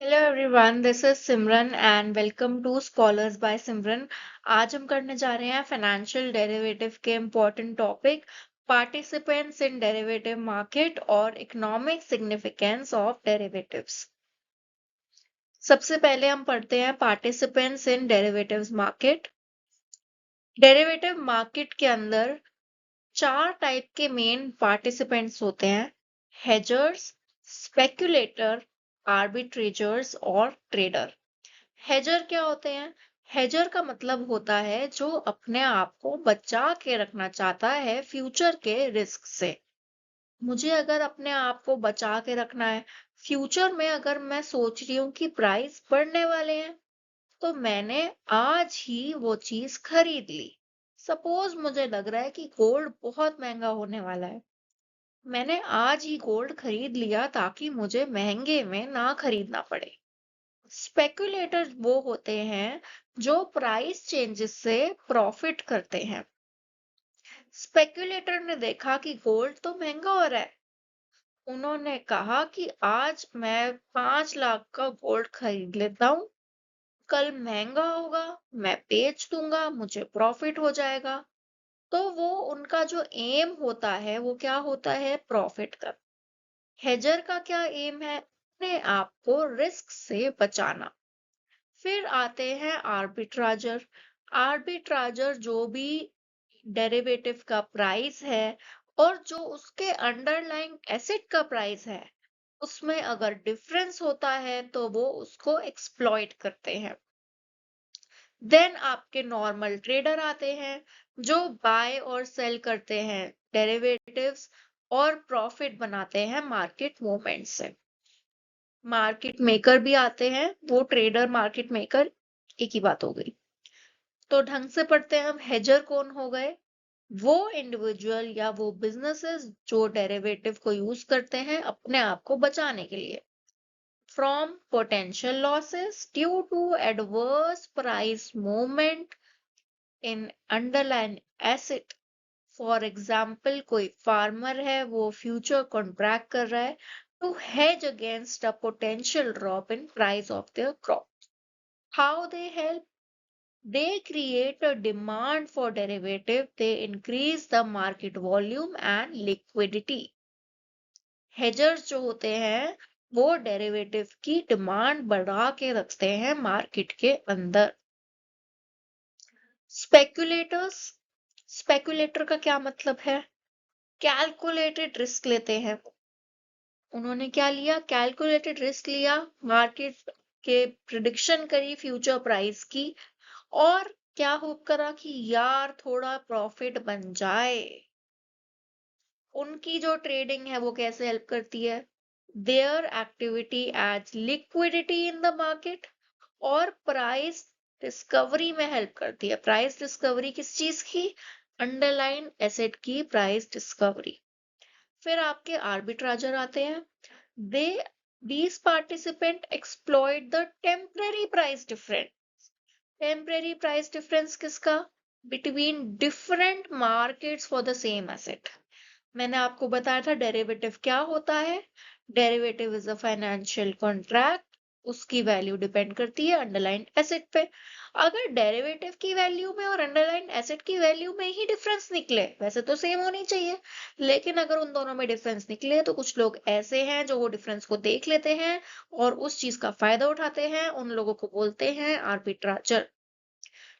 Hello everyone, this is Simran and welcome to scholars by Simran. आज हम करने जा रहे हैं फाइनेंशियल डेरिवेटिव के important topic participants in derivative market और इकोनॉमिक सिग्निफिकेंस ऑफ डेरिवेटिव्स। सबसे पहले हम पढ़ते हैं participants in derivatives market. Derivative market के अंदर चार टाइप के मेन पार्टिसिपेंट्स होते हैं: हेजर्स, स्पेक्यूलेटर, आर्बिट्रेजर्स और ट्रेडर। हेजर क्या होते हैं? हेजर का मतलब होता है जो अपने आप को बचा के रखना चाहता है फ्यूचर के रिस्क से। मुझे अगर अपने आप को बचा के रखना है, फ्यूचर में अगर मैं सोच रही हूँ कि प्राइस बढ़ने वाले हैं, तो मैंने आज ही वो चीज खरीद ली। सपोज मुझे लग रहा है कि गोल्ड बहुत महंगा होने वाला है, मैंने आज ही गोल्ड खरीद लिया ताकि मुझे महंगे में ना खरीदना पड़े। स्पेकुलेटर्स वो होते हैं जो प्राइस चेंजेस से प्रॉफिट करते हैं। स्पेकुलेटर ने देखा कि गोल्ड तो महंगा हो रहा है, उन्होंने कहा कि आज मैं 5 लाख का गोल्ड खरीद लेता हूँ, कल महंगा होगा, मैं बेच दूंगा, मुझे प्रॉफिट हो जाएगा। तो वो उनका जो एम होता है वो क्या होता है? प्रॉफिट का। हेजर का क्या एम है? अपने आप को रिस्क से बचाना। फिर आते हैं आर्बिट्राजर। आर्बिट्राजर जो भी डेरिवेटिव का प्राइस है और जो उसके अंडरलाइंग एसेट का प्राइस है, उसमें अगर डिफरेंस होता है तो वो उसको एक्सप्लॉइट करते हैं। देन आपके नॉर्मल ट्रेडर आते हैं जो बाय और सेल करते हैं डेरिवेटिव्स और प्रॉफिट बनाते हैं मार्केट मूवमेंट से। मार्केट मेकर भी आते हैं, वो ट्रेडर मार्केट मेकर एक ही बात हो गई। तो ढंग से पढ़ते हैं हम। हेजर कौन हो गए? वो इंडिविजुअल या वो बिजनेसेस जो डेरिवेटिव को यूज करते हैं अपने आप को बचाने के लिए from potential losses due to adverse price movement in underline asset. For example, कोई फार्मर है, वो फ्यूचर कॉन्ट्रैक्ट कर रहा है to hedge against a potential drop in price of their crop. How they help? They create a demand for derivative, they increase the market volume and liquidity. Hedgers जो होते हैं वो derivative की demand बढ़ा के रखते हैं मार्केट के अंदर। स्पेकुलेटर्स, स्पेकुलेटर का क्या मतलब है? कैलकुलेटेड रिस्क लेते हैं। उन्होंने क्या लिया? कैलकुलेटेड रिस्क लिया, मार्केट के प्रिडिक्शन करी फ्यूचर प्राइस की, और क्या होप करा कि यार थोड़ा प्रॉफिट बन जाए। उनकी जो ट्रेडिंग है वो कैसे हेल्प करती है? Their activity aids liquidity in the market और प्राइस डिस्कवरी में हेल्प करती है। प्राइस डिस्कवरी किस चीज की? अंडरलाइन एसेट की प्राइस डिस्कवरी। फिर आपके आर्बिट्राजर आते हैं। They these participant exploit the temporary price difference। Temporary price difference किसका? Between different markets for the same asset. मैंने आपको बताया था डेरिवेटिव क्या होता है। Derivative is a financial contract, उसकी वैल्यू डिपेंड करती है अंडरलाइन एसेट पे। अगर डेरिवेटिव की वैल्यू में और अंडरलाइन एसेट की वैल्यू में ही डिफरेंस निकले, वैसे तो सेम होनी चाहिए, लेकिन अगर उन दोनों में डिफरेंस निकले तो कुछ लोग ऐसे हैं जो वो डिफरेंस को देख लेते हैं और उस चीज का फायदा उठाते हैं। उन लोगों को बोलते हैं आर्बिट्राजर।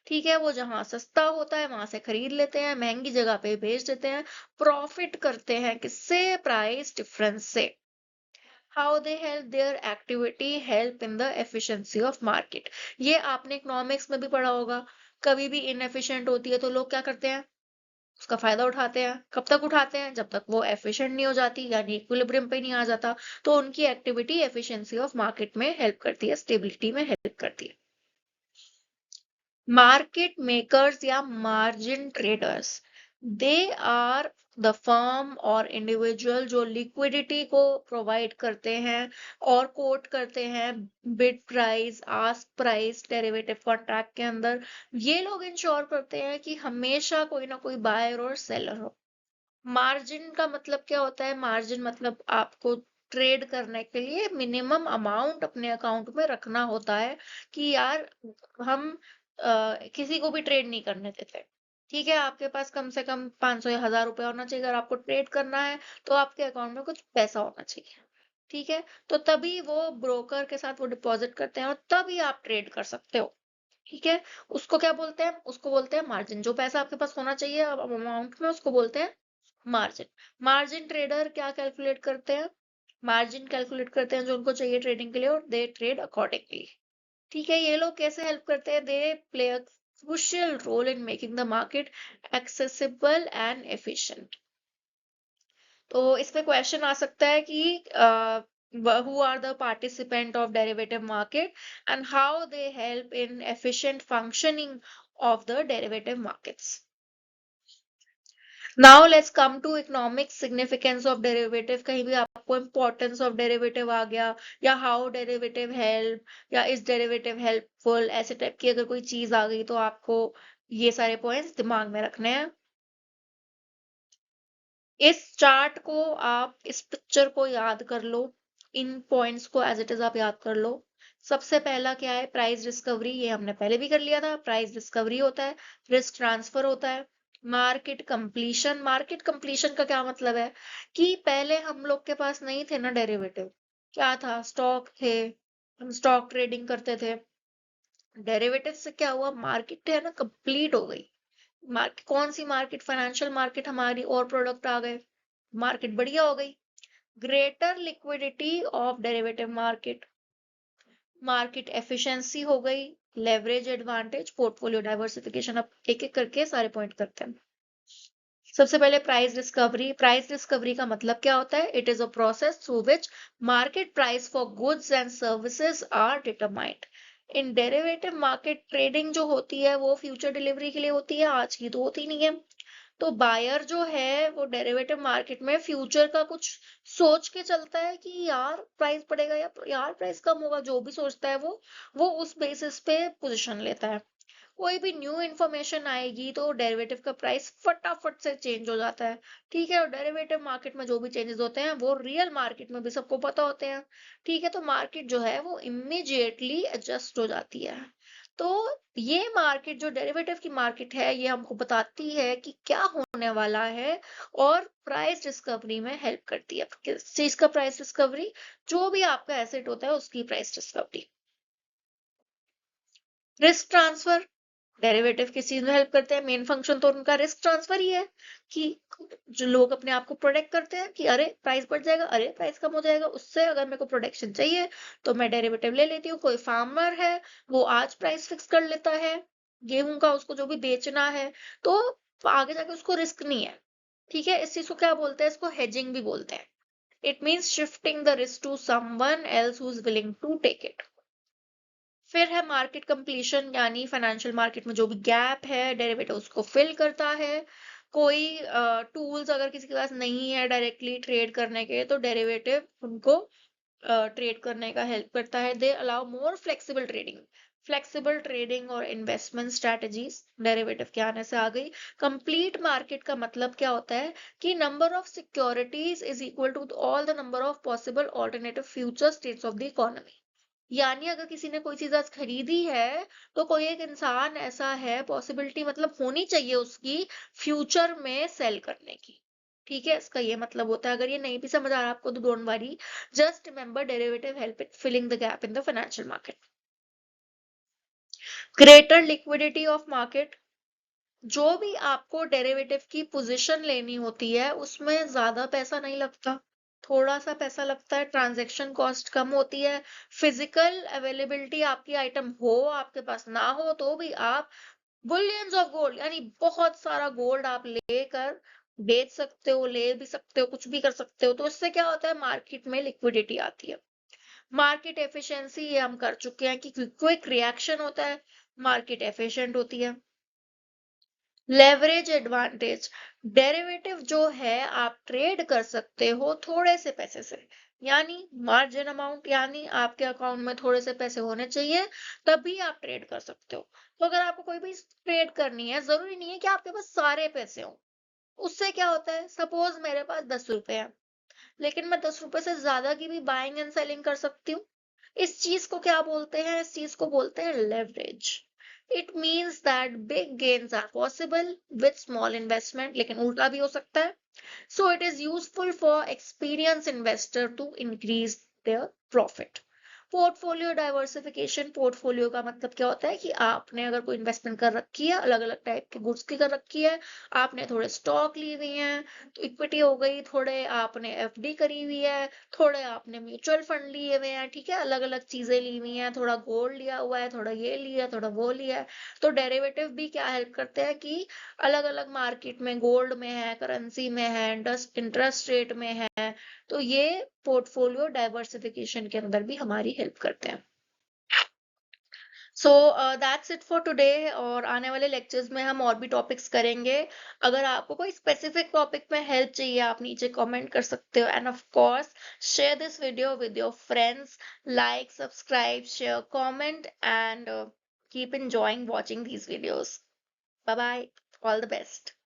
ठीक है, वो जहां सस्ता होता है वहां से खरीद लेते हैं, महंगी जगह पे बेच देते हैं, प्रॉफिट करते हैं किससे? प्राइस डिफरेंस से। How they help? There activity help in the efficiency of market. ये आपने इकोनॉमिक्स में भी पढ़ा होगा। कभी भी इनएफिशिएंट होती है तो लोग क्या करते हैं? उसका फायदा उठाते हैं। कब तक उठाते हैं? जब तक वो एफिशिएंट नहीं हो जाती, यानी इक्विलिब्रियम पे नहीं आ जाता। तो उनकी एक्टिविटी एफिशिएंसी ऑफ मार्केट में हेल्प करती है, स्टेबिलिटी में हेल्प करती है। मार्केट मेकर्स या margin traders, they are the firm और इंडिविजुअल जो लिक्विडिटी को प्रोवाइड करते हैं और कोट करते हैं bid price, ask price derivative contract के अंदर। ये लोग इंश्योर करते हैं कि हमेशा कोई ना कोई बायर और सेलर हो। मार्जिन का मतलब क्या होता है? मार्जिन मतलब आपको ट्रेड करने के लिए मिनिमम अमाउंट अपने अकाउंट में रखना होता है कि यार हम किसी को भी ट्रेड नहीं करने देते। ठीक है, आपके पास कम से कम 500 या 1000 रुपए होना चाहिए। अगर आपको ट्रेड करना है तो आपके अकाउंट में कुछ पैसा होना चाहिए। ठीक है, तो तभी वो ब्रोकर के साथ वो डिपॉजिट करते हैं और तभी आप ट्रेड कर सकते हो। ठीक है, उसको क्या बोलते हैं? उसको बोलते हैं मार्जिन। जो पैसा आपके पास होना चाहिए अमाउंट में, उसको बोलते हैं मार्जिन। मार्जिन ट्रेडर क्या कैलकुलेट करते हैं? मार्जिन कैलकुलेट करते हैं जो उनको चाहिए ट्रेडिंग के लिए, और दे ट्रेड अकॉर्डिंगली। ठीक है, ये लोग कैसे हेल्प करते हैं? They play a crucial role in making the market accessible and efficient. तो इसमें क्वेश्चन आ सकता है कि who are the participant of derivative market and how they help in efficient functioning of the derivative markets. Now let's come to economic significance of derivative. कहीं भी आपको importance of derivative आ गया, या how derivative help, या is derivative helpful, ऐसे type की अगर कोई चीज आ गई तो आपको ये सारे पॉइंट्स दिमाग में रखने हैं। इस चार्ट को आप, इस पिक्चर को याद कर लो, इन पॉइंट्स को एज इट इज आप याद कर लो। सबसे पहला क्या है? Price discovery. ये हमने पहले भी कर लिया था। प्राइस डिस्कवरी होता है, रिस्क ट्रांसफर होता है, मार्केट कंप्लीशन। मार्केट कंप्लीशन का क्या मतलब है? कि पहले हम लोग के पास नहीं थे ना डेरिवेटिव, क्या था? स्टॉक थे, हम स्टॉक ट्रेडिंग करते थे। डेरिवेटिव से क्या हुआ? मार्केट है ना कंप्लीट हो गई। मार्केट कौन सी मार्केट? फाइनेंशियल मार्केट हमारी, और प्रोडक्ट आ गए, मार्केट बढ़िया हो गई। Greater liquidity of derivative market, market efficiency हो गई, लेवरेज एडवांटेज, पोर्टफोलियो डाइवर्सिफिकेशन। अब एक एक करके सारे पॉइंट करते हैं। सबसे पहले प्राइस डिस्कवरी। प्राइस डिस्कवरी का मतलब क्या होता है? It is a process through which market price for goods and services are determined. In derivative market trading जो होती है वो फ्यूचर डिलीवरी के लिए होती है, आज की तो होती नहीं है। तो बायर जो है वो डेरिवेटिव मार्केट में फ्यूचर का कुछ सोच के चलता है कि यार प्राइस बढ़ेगा या यार प्राइस कम होगा, जो भी सोचता है वो उस बेसिस पे पोजीशन लेता है। कोई भी न्यू इन्फॉर्मेशन आएगी तो डेरिवेटिव का प्राइस फटाफट से चेंज हो जाता है। ठीक है, और डेरिवेटिव मार्केट में जो भी चेंजेस होते हैं वो रियल मार्केट में भी सबको पता होते हैं। ठीक है, तो मार्केट जो है वो इमीडिएटली एडजस्ट हो जाती है। तो ये मार्केट जो डेरिवेटिव की मार्केट है ये हमको बताती है कि क्या होने वाला है, और प्राइस डिस्कवरी में हेल्प करती है। किस चीज का प्राइस डिस्कवरी? जो भी आपका एसेट होता है उसकी price discovery. Risk transfer. Derivative किस चीज में हेल्प करते हैं? मेन फंक्शन तो उनका रिस्क ट्रांसफर ही है, कि जो लोग अपने आप को प्रोटेक्ट करते हैं कि अरे प्राइस बढ़ जाएगा, अरे प्राइस कम हो जाएगा, उससे अगर मेरे को प्रोटेक्शन चाहिए तो मैं डेरिवेटिव ले लेती हूँ। कोई फार्मर है, वो आज प्राइस फिक्स कर लेता है गेहूं का, उसको जो भी बेचना है, तो आगे जाके उसको रिस्क नहीं है। ठीक है, इस चीज को क्या बोलते हैं? इसको हेजिंग भी बोलते हैं। It means shifting the risk to someone else who is willing to take it. फिर है मार्केट कंप्लीशन, यानी फाइनेंशियल मार्केट में जो भी गैप है डेरिवेटिव उसको फिल करता है। कोई टूल्स अगर किसी के पास नहीं है डायरेक्टली ट्रेड करने के, तो डेरिवेटिव उनको ट्रेड करने का हेल्प करता है। They allow more flexible trading. Flexible trading और इन्वेस्टमेंट स्ट्रेटजीज डेरिवेटिव के आने से आ गई। कंप्लीट मार्केट का मतलब क्या होता है? कि number of securities is equal to all the number of possible alternative future states of the economy. यानी अगर किसी ने कोई चीज आज खरीदी है तो कोई एक इंसान ऐसा है, पॉसिबिलिटी मतलब होनी चाहिए उसकी फ्यूचर में सेल करने की। ठीक है, इसका ये मतलब होता है। अगर ये नहीं भी समझ आ रहा आपको तो don't worry, just remember derivative help in filling the gap in the financial market. Greater liquidity of market. जो भी आपको डेरिवेटिव की पोजीशन लेनी होती है उसमें ज्यादा पैसा नहीं लगता, थोड़ा सा पैसा लगता है। ट्रांजैक्शन कॉस्ट कम होती है। फिजिकल अवेलेबिलिटी, आपकी आइटम हो आपके पास ना हो तो भी आप बुलियंस ऑफ गोल्ड, यानी बहुत सारा गोल्ड आप लेकर बेच सकते हो, ले भी सकते हो, कुछ भी कर सकते हो। तो इससे क्या होता है? मार्केट में लिक्विडिटी आती है। मार्केट एफिशिएंसी, ये हम कर चुके हैं कि क्विक रिएक्शन होता है, मार्केट एफिशिएंट होती है। Leverage advantage. डेरिवेटिव जो है आप ट्रेड कर सकते हो थोड़े से पैसे से, यानी मार्जिन अमाउंट, यानी आपके अकाउंट में थोड़े से पैसे होने चाहिए तभी आप ट्रेड कर सकते हो। तो अगर आपको कोई भी ट्रेड करनी है, जरूरी नहीं है कि आपके पास सारे पैसे हो। उससे क्या होता है? सपोज मेरे पास 10 रुपए हैं, लेकिन मैं 10 रुपए से ज्यादा की भी बाइंग एंड सेलिंग कर सकती हूँ। इस चीज को क्या बोलते हैं? इस चीज को बोलते हैं leverage. It means that big gains are possible with small investment, लेकिन उल्टा भी हो सकता है। So it is useful for experienced investor to increase their profit. Portfolio diversification, portfolio का मतलब क्या होता है कि आपने अगर कोई इन्वेस्टमेंट कर रखी है, अलग अलग टाइप के गुड्स की कर रखी है, आपने थोड़े स्टॉक ली हुई हैं, तो इक्विटी हो गई, थोड़े आपने एफडी करी हुई है, थोड़े आपने म्यूचुअल फंड लिए हुए हैं, ठीक है, अलग अलग चीजें ली हुई हैं, थोड़ा गोल्ड लिया हुआ है, थोड़ा ये लिया, थोड़ा वो लिया है। तो डेरिवेटिव भी क्या हेल्प करते हैं कि अलग अलग मार्केट में, गोल्ड में है, करेंसी में है, इंटरेस्ट रेट में है, तो ये पोर्टफोलियो डाइवर्सिफिकेशन के अंदर भी हमारी हेल्प करते हैं। So that's it for today, और आने वाले लेक्चर्स में हम और भी टॉपिक्स करेंगे। अगर आपको कोई स्पेसिफिक टॉपिक में हेल्प चाहिए, आप नीचे कमेंट कर सकते हो, end of course share this video with your friends, like, subscribe, share, comment, and keep enjoying watching these videos. Bye bye, all the best.